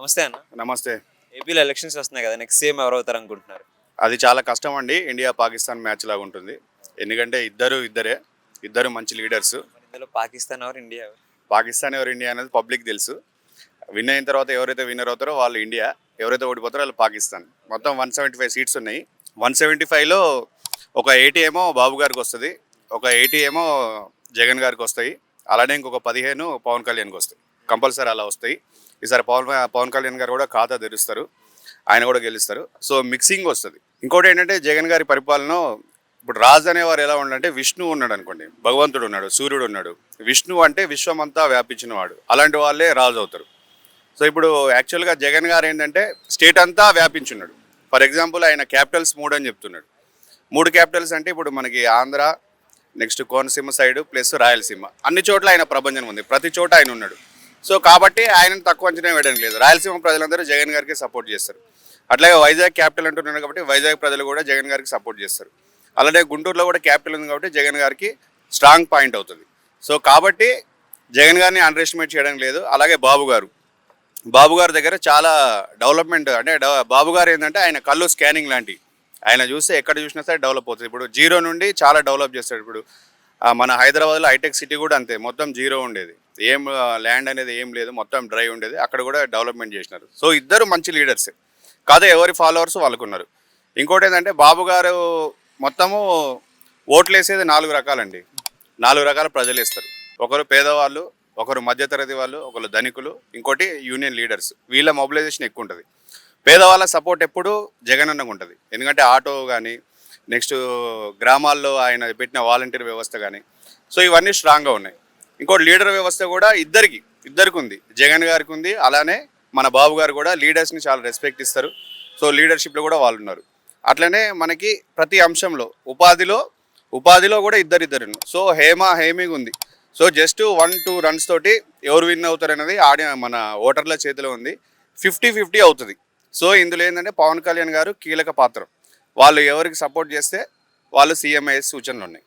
నమస్తే అన్న. నమస్తే. ఏపీలో ఎలక్షన్స్ వస్తున్నాయి కదా, నెక్స్ట్ సీఎం ఎవరు అవుతారు అనుకుంటున్నారు? అది చాలా కష్టం అండి. ఇండియా పాకిస్తాన్ మ్యాచ్ లాగా ఉంటుంది. ఎందుకంటే ఇద్దరు మంచి లీడర్స్. మరి ఇందులో పాకిస్తాన్ ఎవరు, ఇండియా ఎవరు? పాకిస్తాన్ ఎవరు, ఇండియా అనేది పబ్లిక్ తెలుసు. విన్ అయిన తర్వాత ఎవరైతే విన్నర్ అవుతారో వాళ్ళు ఇండియా, ఎవరైతే ఓడిపోతారో వాళ్ళు పాకిస్తాన్. మొత్తం 175 సీట్స్ ఉన్నాయి. 175లో ఒక 80 ఏమో బాబు గారికి వస్తుంది, ఒక 80 ఏమో జగన్ గారికి వస్తాయి, అలానే ఇంకొక 15 పవన్ కళ్యాణ్కి వస్తాయి. కంపల్సరీ అలా వస్తాయి. ఈసారి పవన్ కళ్యాణ్ గారు కూడా ఖాతా తెరుస్తారు, ఆయన కూడా గెలుస్తారు. సో మిక్సింగ్ వస్తుంది. ఇంకోటి ఏంటంటే జగన్ గారి పరిపాలన, ఇప్పుడు రాజు అనేవారు ఎలా ఉండంటే విష్ణువు ఉన్నాడు అనుకోండి, భగవంతుడు ఉన్నాడు, సూర్యుడు ఉన్నాడు. విష్ణువు అంటే విశ్వమంతా వ్యాపించిన వాడు, అలాంటి వాళ్ళే రాజు అవుతారు. సో ఇప్పుడు యాక్చువల్గా జగన్ గారు ఏంటంటే స్టేట్ అంతా వ్యాపించున్నాడు. ఫర్ ఎగ్జాంపుల్ ఆయన క్యాపిటల్స్ 3 అని చెప్తున్నాడు. 3 క్యాపిటల్స్ అంటే ఇప్పుడు మనకి Andhra, next Konaseema side plus Rayalaseema, అన్ని చోట్ల ఆయన ప్రభంజనం ఉంది, ప్రతి చోట ఆయన ఉన్నాడు. సో కాబట్టి ఆయనను తక్కువ అంచనా వేయడం లేదు. రాయలసీమ ప్రజలందరూ జగన్ గారికి సపోర్ట్ చేస్తారు. అట్లాగే వైజాగ్ క్యాపిటల్ అంటున్నాడు కాబట్టి వైజాగ్ ప్రజలు కూడా జగన్ గారికి సపోర్ట్ చేస్తారు. అలానే గుంటూరులో కూడా క్యాపిటల్ ఉంది కాబట్టి జగన్ గారికి స్ట్రాంగ్ పాయింట్ అవుతుంది. సో కాబట్టి జగన్ గారిని అండర్ ఎస్టిమేట్ చేయడం లేదు. అలాగే బాబు గారి దగ్గర చాలా డెవలప్మెంట్, అంటే బాబు గారు ఏంటంటే ఆయన కళ్ళు స్కానింగ్ లాంటివి. ఆయన చూస్తే ఎక్కడ చూసినా సరే డెవలప్ అవుతుంది. ఇప్పుడు జీరో నుండి చాలా డెవలప్ చేస్తాడు. ఇప్పుడు మన హైదరాబాద్లో హైటెక్ సిటీ కూడా అంతే, మొత్తం జీరో ఉండేది, ఏం ల్యాండ్ అనేది ఏం లేదు, మొత్తం డ్రై ఉండేది, అక్కడ కూడా డెవలప్మెంట్ చేసినారు. సో ఇద్దరు మంచి లీడర్సే కాదు, ఎవరి ఫాలోవర్స్ వాళ్ళకున్నారు. ఇంకోటి ఏంటంటే బాబు గారు మొత్తము ఓట్లు వేసేది 4 రకాలండి. 4 రకాల ప్రజలు వేస్తారు. ఒకరు పేదవాళ్ళు, ఒకరు మధ్యతరగతి వాళ్ళు, ఒకరు ధనికులు, ఇంకోటి యూనియన్ లీడర్స్. వీళ్ళ మొబిలైజేషన్ ఎక్కువ ఉంటుంది. పేదవాళ్ళ సపోర్ట్ ఎప్పుడు జగన్ అన్నకు ఉంటుంది. ఎందుకంటే ఆటో కానీ, నెక్స్ట్ గ్రామాల్లో ఆయన పెట్టిన వాలంటీర్ వ్యవస్థ కానీ, సో ఇవన్నీ స్ట్రాంగ్గా ఉన్నాయి. ఇంకోటి లీడర్ వ్యవస్థ కూడా ఇద్దరికి ఉంది, జగన్ గారికి ఉంది, అలానే మన బాబు గారు కూడా లీడర్స్ని చాలా రెస్పెక్ట్ ఇస్తారు. సో లీడర్షిప్లో కూడా వాళ్ళు ఉన్నారు. అట్లనే మనకి ప్రతి అంశంలో ఉపాధిలో కూడా ఇద్దరు. సో హేమీగా ఉంది. సో జస్ట్ 1-2 రన్స్ తోటి ఎవరు విన్ అవుతారు అనేది మన ఓటర్ల చేతిలో ఉంది. 50-50 అవుతుంది. సో ఇందులో ఏంటంటే పవన్ కళ్యాణ్ గారు కీలక పాత్ర. వాళ్ళు ఎవరికి సపోర్ట్ చేస్తే వాళ్ళు సీఎం అయ్యే సూచనలు ఉన్నాయి.